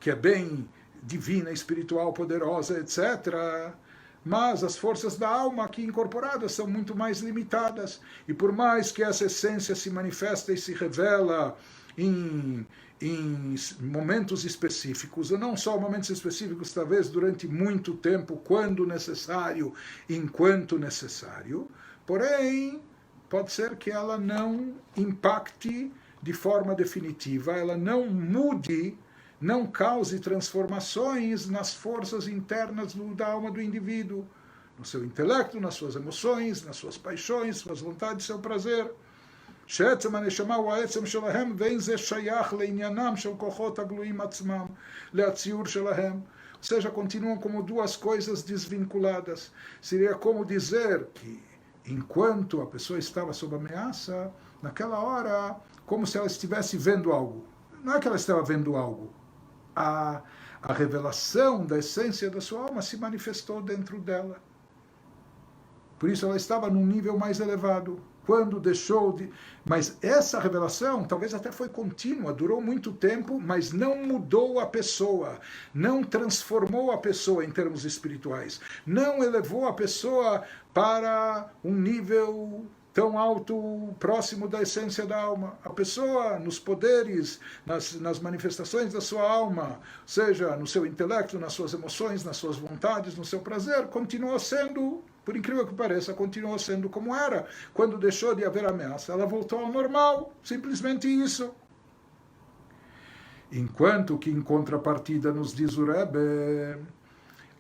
Que é bem divina, espiritual, poderosa, etc. Mas as forças da alma aqui incorporadas são muito mais limitadas. E por mais que essa essência se manifesta e se revela em momentos específicos, ou não só momentos específicos, talvez durante muito tempo, quando necessário, enquanto necessário, porém, pode ser que ela não impacte de forma definitiva, ela não mude, não cause transformações nas forças internas da alma do indivíduo, no seu intelecto, nas suas emoções, nas suas paixões, suas vontades, seu prazer. שעצם הנשמה הוא העצם שלהם, ואין זה שייך לעניינם של כוחות הגלויים עצמם, לציור שלהם. Ou seja, continuam como duas coisas desvinculadas. Seria como dizer que, enquanto a pessoa estava sob ameaça, naquela hora, como se ela estivesse vendo algo. Não é que ela estava vendo algo. A revelação da essência da sua alma se manifestou dentro dela. Por isso ela estava num nível mais elevado. Quando deixou de... Mas essa revelação talvez até foi contínua, durou muito tempo, mas não mudou a pessoa, não transformou a pessoa em termos espirituais, não elevou a pessoa para um nível tão alto, próximo da essência da alma. A pessoa, nos poderes, nas manifestações da sua alma, seja no seu intelecto, nas suas emoções, nas suas vontades, no seu prazer, continua sendo... Por incrível que pareça, continuou sendo como era. Quando deixou de haver ameaça, ela voltou ao normal. Simplesmente isso. Enquanto que, em contrapartida, nos diz o Rebbe,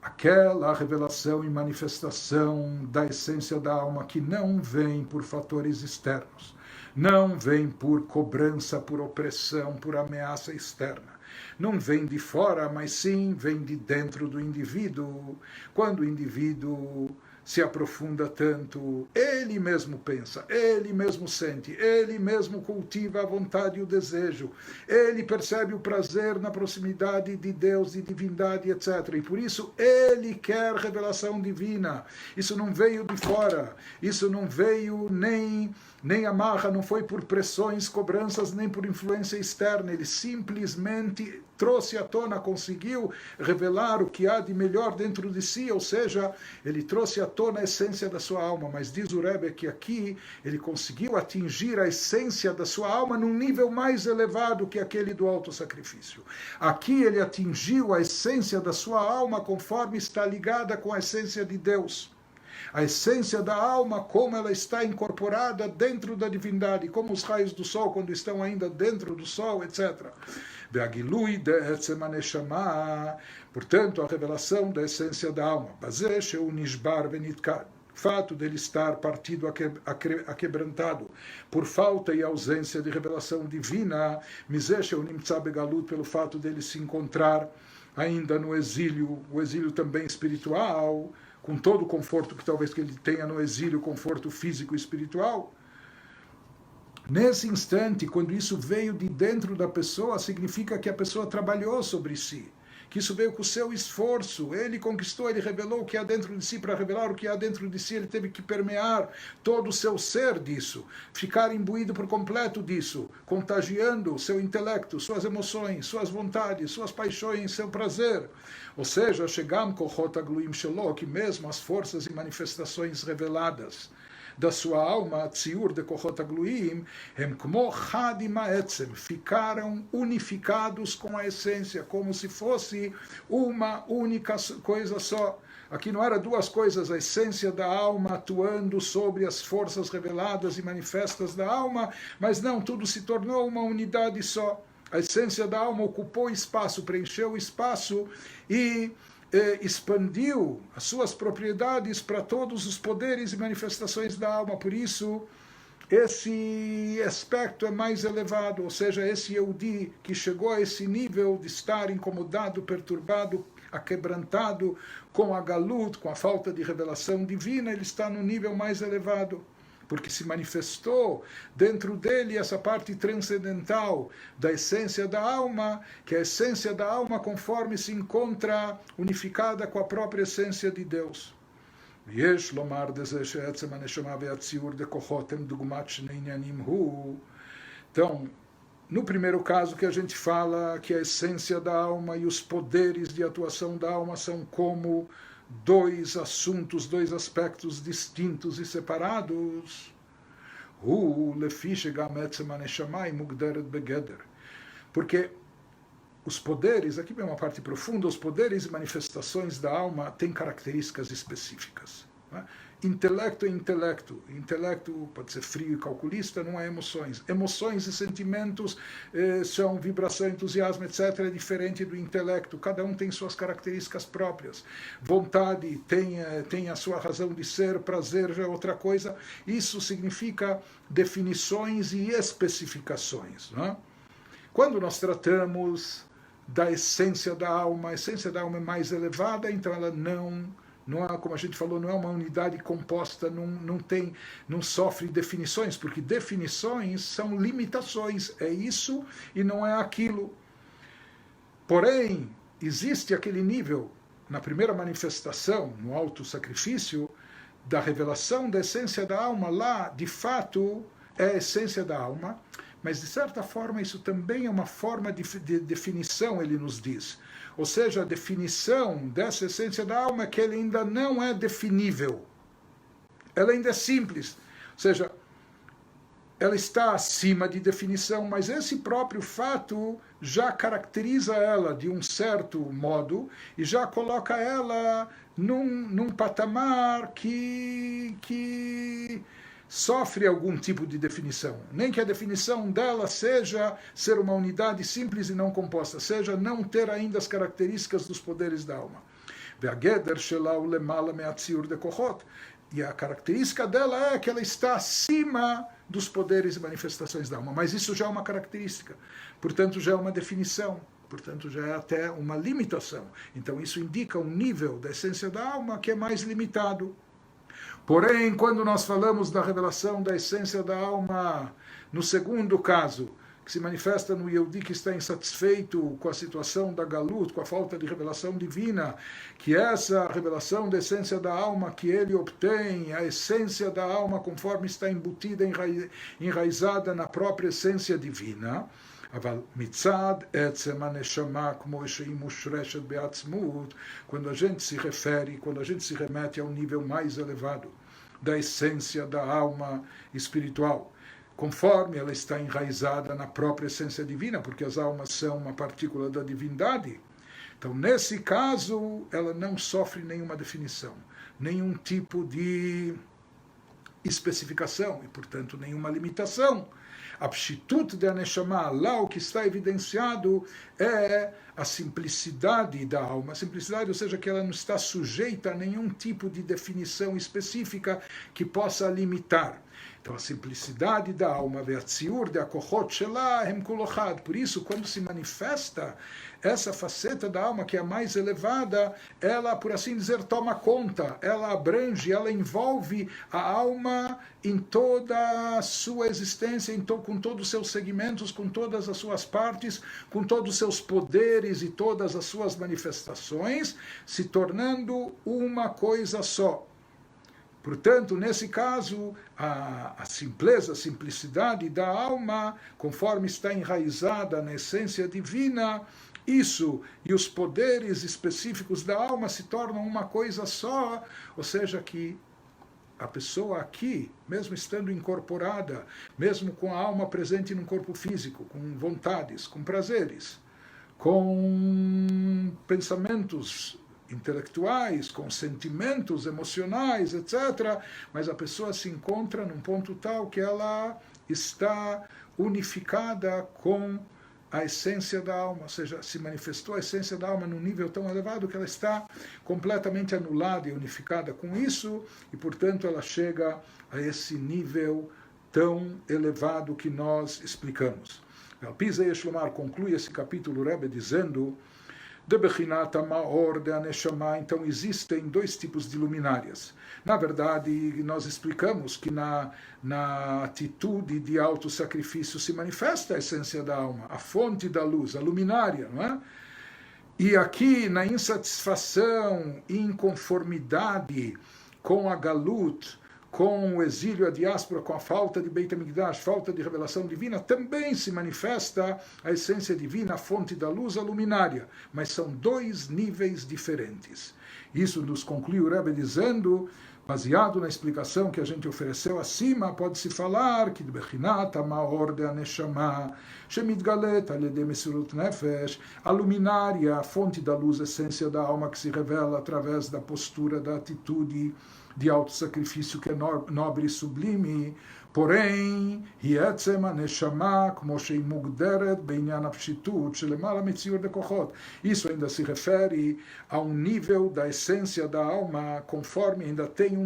aquela revelação e manifestação da essência da alma que não vem por fatores externos, não vem por cobrança, por opressão, por ameaça externa. Não vem de fora, mas sim vem de dentro do indivíduo. Quando o indivíduo se aprofunda tanto, ele mesmo pensa, ele mesmo sente, ele mesmo cultiva a vontade e o desejo, ele percebe o prazer na proximidade de Deus, de divindade, etc. E por isso ele quer revelação divina. Isso não veio de fora, isso não veio nem amarra, não foi por pressões, cobranças, nem por influência externa. Ele simplesmente trouxe à tona, conseguiu revelar o que há de melhor dentro de si, ou seja, ele trouxe à tona a essência da sua alma. Mas diz o Rebbe que aqui ele conseguiu atingir a essência da sua alma num nível mais elevado que aquele do autossacrifício. Aqui ele atingiu a essência da sua alma conforme está ligada com a essência de Deus. A essência da alma, como ela está incorporada dentro da divindade, como os raios do sol quando estão ainda dentro do sol, etc. Portanto, a revelação da essência da alma. fato dele estar partido aquebrantado por falta e ausência de revelação divina, pelo fato dele se encontrar ainda no exílio, o exílio também espiritual, com todo o conforto que talvez que ele tenha no exílio, conforto físico e espiritual. Nesse instante, quando isso veio de dentro da pessoa, significa que a pessoa trabalhou sobre si, que isso veio com o seu esforço, ele conquistou, ele revelou o que há dentro de si. Para revelar o que há dentro de si, ele teve que permear todo o seu ser disso, ficar imbuído por completo disso, contagiando seu intelecto, suas emoções, suas vontades, suas paixões, seu prazer. Ou seja, chegam kochot agluim shelo, que mesmo as forças e manifestações reveladas da sua alma, tziur de kochot agluim, hem kmo chad im ha'etzem, ficaram unificados com a essência, como se fosse uma única coisa só. Aqui não era duas coisas, a essência da alma atuando sobre as forças reveladas e manifestas da alma, mas não, tudo se tornou uma unidade só. A essência da alma ocupou espaço, preencheu o espaço e expandiu as suas propriedades para todos os poderes e manifestações da alma. Por isso, esse aspecto é mais elevado, ou seja, esse Yehudi que chegou a esse nível de estar incomodado, perturbado, aquebrantado com a galut, com a falta de revelação divina, ele está no nível mais elevado, porque se manifestou dentro dele essa parte transcendental da essência da alma, que é a essência da alma conforme se encontra unificada com a própria essência de Deus. Então, no primeiro caso que a gente fala que a essência da alma e os poderes de atuação da alma são como dois assuntos, dois aspectos distintos e separados. Porque os poderes, aqui vem uma parte profunda, os poderes e manifestações da alma têm características específicas. Né? Intelecto é intelecto. Intelecto pode ser frio e calculista, não é emoções. Emoções e sentimentos são vibração, entusiasmo, etc. É diferente do intelecto. Cada um tem suas características próprias. Vontade tem a sua razão de ser, prazer já é outra coisa. Isso significa definições e especificações. Né? Quando nós tratamos da essência da alma, a essência da alma é mais elevada, então ela não é, como a gente falou, não é uma unidade composta, não sofre definições, porque definições são limitações, é isso e não é aquilo. Porém, existe aquele nível, na primeira manifestação, no auto-sacrifício, da revelação da essência da alma, lá, de fato, é a essência da alma, mas de certa forma isso também é uma forma de definição, ele nos diz. Ou seja, a definição dessa essência da alma é que ele ainda não é definível. Ela ainda é simples. Ou seja, ela está acima de definição, mas esse próprio fato já caracteriza ela de um certo modo e já coloca ela num patamar que sofre algum tipo de definição. Nem que a definição dela seja ser uma unidade simples e não composta, seja não ter ainda as características dos poderes da alma. E a característica dela é que ela está acima dos poderes e manifestações da alma. Mas isso já é uma característica. Portanto, já é uma definição. Portanto, já é até uma limitação. Então, isso indica um nível da essência da alma que é mais limitado. Porém, quando nós falamos da revelação da essência da alma, no segundo caso, que se manifesta no Yehudi que está insatisfeito com a situação da galut, com a falta de revelação divina, que essa revelação da essência da alma que ele obtém, a essência da alma conforme está embutida, enraizada na própria essência divina, quando a gente se refere, quando a gente se remete ao nível mais elevado da essência da alma espiritual, conforme ela está enraizada na própria essência divina, porque as almas são uma partícula da divindade, então nesse caso ela não sofre nenhuma definição, nenhum tipo de especificação e portanto nenhuma limitação. A pshitut de Aneshama, lá o que está evidenciado é a simplicidade da alma. A simplicidade, ou seja, que ela não está sujeita a nenhum tipo de definição específica que possa limitar. Então, a simplicidade da alma, ve'atziur de akochot shela hem kulochad. Por isso, quando se manifesta essa faceta da alma que é a mais elevada, ela, por assim dizer, toma conta, ela abrange, ela envolve a alma em toda a sua existência, com todos os seus segmentos, com todas as suas partes, com todos os seus poderes e todas as suas manifestações, se tornando uma coisa só. Portanto, nesse caso, a simpleza, a simplicidade da alma, conforme está enraizada na essência divina, isso e os poderes específicos da alma se tornam uma coisa só, ou seja, que a pessoa aqui, mesmo estando incorporada, mesmo com a alma presente no corpo físico, com vontades, com prazeres, com pensamentos intelectuais, com sentimentos emocionais, etc., mas a pessoa se encontra num ponto tal que ela está unificada com a essência da alma, ou seja, se manifestou a essência da alma num nível tão elevado que ela está completamente anulada e unificada com isso, e portanto ela chega a esse nível tão elevado que nós explicamos. Al-Pizei Eshlomar conclui esse capítulo, Rebbe, dizendo: de Bechinat Maor de Aneshama, então existem dois tipos de luminárias. Na verdade, nós explicamos que na atitude de autossacrifício se manifesta a essência da alma, a fonte da luz, a luminária, não é? E aqui, na insatisfação e inconformidade com a galut, com o exílio, a diáspora, com a falta de Beit HaMikdash, falta de revelação divina, também se manifesta a essência divina, a fonte da luz, a luminária. Mas são dois níveis diferentes. Isso nos conclui o Rebbe dizendo, baseado na explicação que a gente ofereceu acima, pode-se falar que de Bechinat HaMaor de Aneshama, Shemitgalet al-Yedei Mesirut Nefesh, a luminária, a fonte da luz, a essência da alma que se revela através da postura, da atitude de autossacrifício que é nobre e sublime, porém, isso ainda se refere a um nível da essência da alma, conforme ainda tem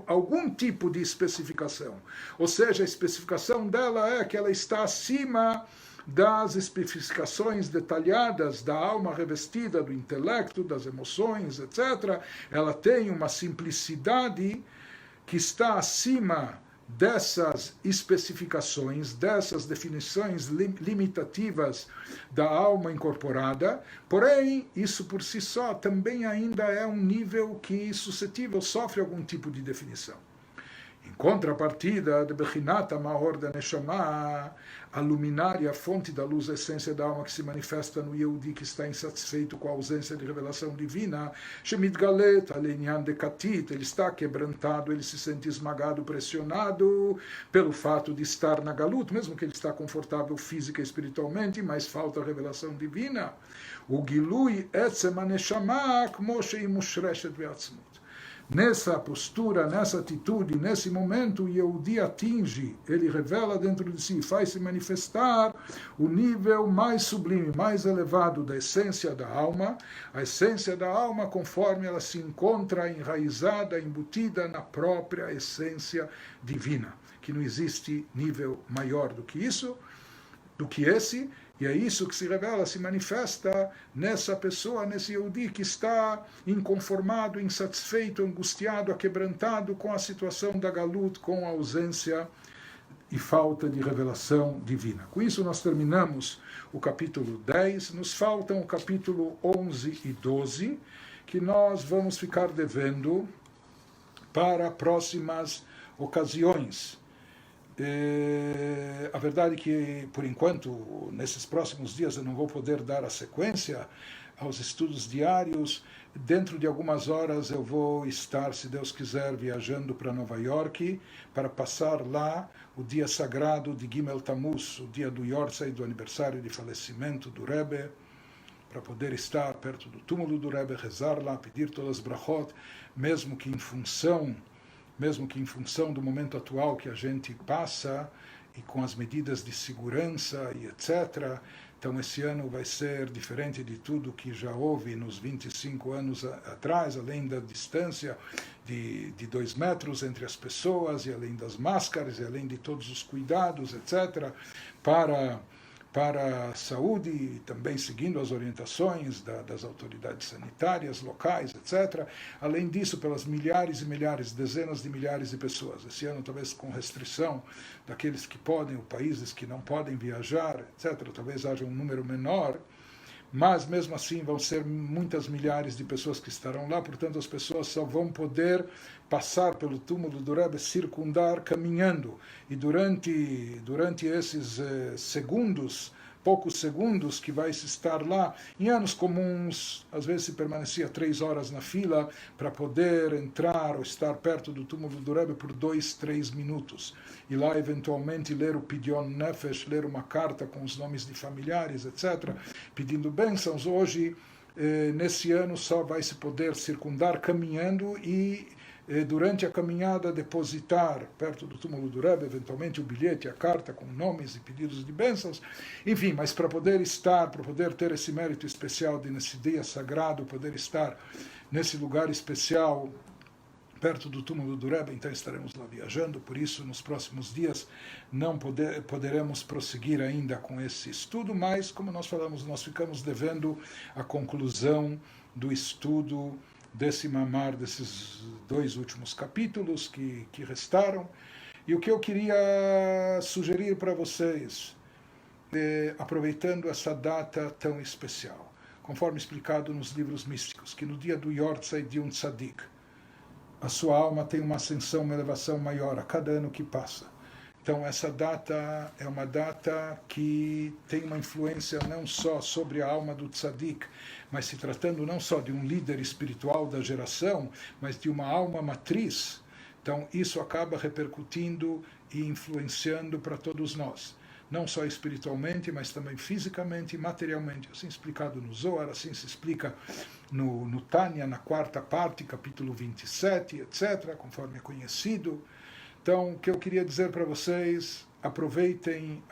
algum tipo de especificação. Ou seja, a especificação dela é que ela está acima das especificações detalhadas da alma revestida do intelecto, das emoções, etc. Ela tem uma simplicidade que está acima dessas especificações, dessas definições limitativas da alma incorporada, porém, isso por si só também ainda é um nível que suscetível, sofre algum tipo de definição. Em contrapartida, de Bechinat HaMaor de Neshama, a luminária, a fonte da luz, a essência da alma que se manifesta no Yehudi, que está insatisfeito com a ausência de revelação divina, Shemitgalet Alenyan de Katit, ele está quebrantado, ele se sente esmagado, pressionado pelo fato de estar na Galut, mesmo que ele está confortável física e espiritualmente, mas falta a revelação divina. O Gilui Etzem HaNeshama Kmo Shei Mushreshet Ve'atzmut. Nessa postura, nessa atitude, nesse momento, o Yehudi atinge, ele revela dentro de si, faz se manifestar o nível mais sublime, mais elevado da essência da alma, a essência da alma conforme ela se encontra enraizada, embutida na própria essência divina, que não existe nível maior do que isso, do que esse. E é isso que se revela, se manifesta nessa pessoa, nesse Yehudi que está inconformado, insatisfeito, angustiado, aquebrantado com a situação da Galut, com a ausência e falta de revelação divina. Com isso nós terminamos o capítulo 10, nos faltam o capítulo 11 e 12, que nós vamos ficar devendo para próximas ocasiões. A verdade é que, por enquanto, nesses próximos dias eu não vou poder dar a sequência aos estudos diários. Dentro de algumas horas eu vou estar, se Deus quiser, viajando para Nova York para passar lá o dia sagrado de Gimel Tammuz, o dia do Yortzeit, do aniversário de falecimento do Rebbe, para poder estar perto do túmulo do Rebbe, rezar lá, pedir todas as brachot, mesmo que em função do momento atual que a gente passa, e com as medidas de segurança e etc. Então esse ano vai ser diferente de tudo que já houve nos 25 anos atrás, além da distância de 2 metros entre as pessoas, e além das máscaras, e além de todos os cuidados, etc., para a saúde, e também seguindo as orientações das autoridades sanitárias locais, etc. Além disso, pelas milhares e milhares, dezenas de milhares de pessoas. Esse ano, talvez com restrição daqueles que podem, ou países que não podem viajar, etc. Talvez haja um número menor, mas mesmo assim vão ser muitas milhares de pessoas que estarão lá, portanto as pessoas só vão poder passar pelo túmulo do Rebbe, circundar, caminhando, e durante esses segundos, poucos segundos que vai se estar lá, em anos comuns, às vezes se permanecia 3 horas na fila para poder entrar ou estar perto do túmulo do Rebbe por 2, 3 minutos, e lá eventualmente ler o Pidyon Nefesh, ler uma carta com os nomes de familiares, etc., pedindo bênçãos. Hoje, nesse ano, só vai se poder circundar caminhando e durante a caminhada depositar perto do túmulo do Rebbe, eventualmente o bilhete, a carta com nomes e pedidos de bênçãos, enfim, mas para poder estar, para poder ter esse mérito especial de nesse dia sagrado, poder estar nesse lugar especial perto do túmulo do Rebbe, então estaremos lá viajando, por isso nos próximos dias não poderemos prosseguir ainda com esse estudo, mas como nós falamos, nós ficamos devendo a conclusão do estudo desse mamar, desses 2 últimos capítulos que restaram. E o que eu queria sugerir para vocês, aproveitando essa data tão especial, conforme explicado nos livros místicos, que no dia do Yortzeit de um Tzadik, a sua alma tem uma ascensão, uma elevação maior a cada ano que passa. Então essa data é uma data que tem uma influência não só sobre a alma do Tzadik, mas se tratando não só de um líder espiritual da geração, mas de uma alma matriz. Então isso acaba repercutindo e influenciando para todos nós, não só espiritualmente, mas também fisicamente e materialmente. Assim explicado no Zohar, assim se explica no Tânia, na 4ª parte, capítulo 27, etc., conforme é conhecido. Então, o que eu queria dizer para vocês, aproveitem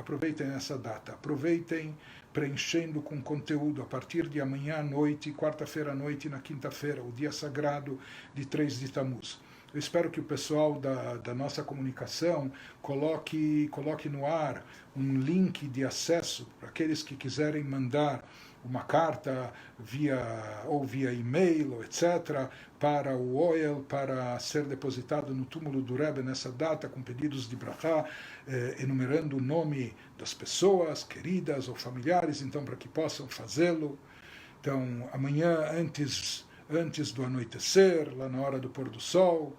essa data, aproveitem preenchendo com conteúdo a partir de amanhã à noite, quarta-feira à noite e na quinta-feira, o dia sagrado de 3 de Tammuz. Eu espero que o pessoal da nossa comunicação coloque no ar um link de acesso para aqueles que quiserem mandar uma carta via e-mail, etc., para o OEL, para ser depositado no túmulo do Rebbe nessa data, com pedidos de brachá, enumerando o nome das pessoas queridas ou familiares, então para que possam fazê-lo. Então, amanhã, antes do anoitecer, lá na hora do pôr do sol,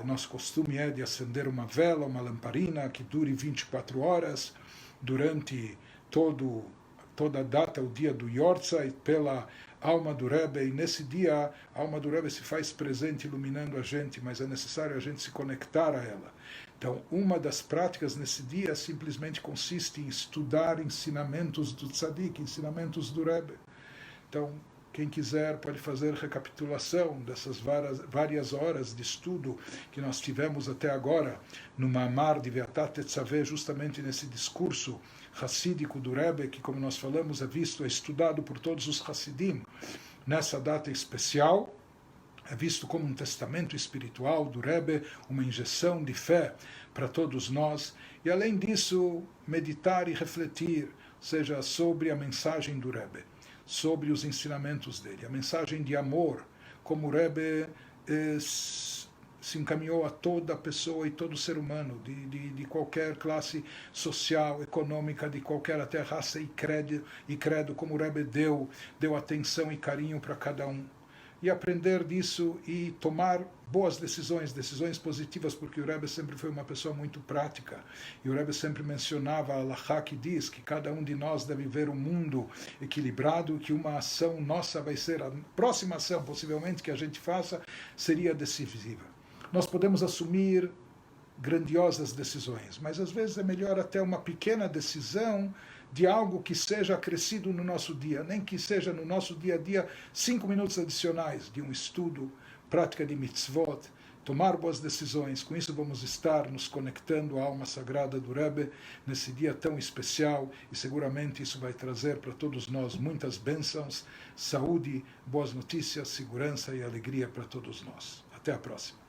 nosso costume é de acender uma vela, uma lamparina que dure 24 horas, durante toda a data, o dia do Yortzeit, pela alma do Rebbe, e nesse dia a alma do Rebbe se faz presente iluminando a gente, mas é necessário a gente se conectar a ela. Então, uma das práticas nesse dia simplesmente consiste em estudar ensinamentos do Tzadik, ensinamentos do Rebbe. Então, quem quiser pode fazer recapitulação dessas várias horas de estudo que nós tivemos até agora no Mamar de Veatat Tetzaveh, justamente nesse discurso hassídico do Rebbe, que, como nós falamos, é visto, é estudado por todos os Hassidim nessa data especial, é visto como um testamento espiritual do Rebbe, uma injeção de fé para todos nós, e além disso, meditar e refletir, seja sobre a mensagem do Rebbe, sobre os ensinamentos dele, a mensagem de amor, como o Rebbe se encaminhou a toda pessoa e todo ser humano, de qualquer classe social, econômica, de qualquer até raça e credo, como o Rebbe deu atenção e carinho para cada um. E aprender disso e tomar boas decisões positivas, porque o Rebbe sempre foi uma pessoa muito prática. E o Rebbe sempre mencionava a Halachá, que diz que cada um de nós deve ver um mundo equilibrado, que uma ação nossa vai ser, a próxima ação, possivelmente, que a gente faça, seria decisiva. Nós podemos assumir grandiosas decisões, mas às vezes é melhor até uma pequena decisão de algo que seja acrescido no nosso dia, nem que seja no nosso dia a dia 5 minutos adicionais de um estudo, prática de mitzvot, tomar boas decisões. Com isso vamos estar nos conectando à alma sagrada do Rebbe nesse dia tão especial, e seguramente isso vai trazer para todos nós muitas bênçãos, saúde, boas notícias, segurança e alegria para todos nós. Até a próxima.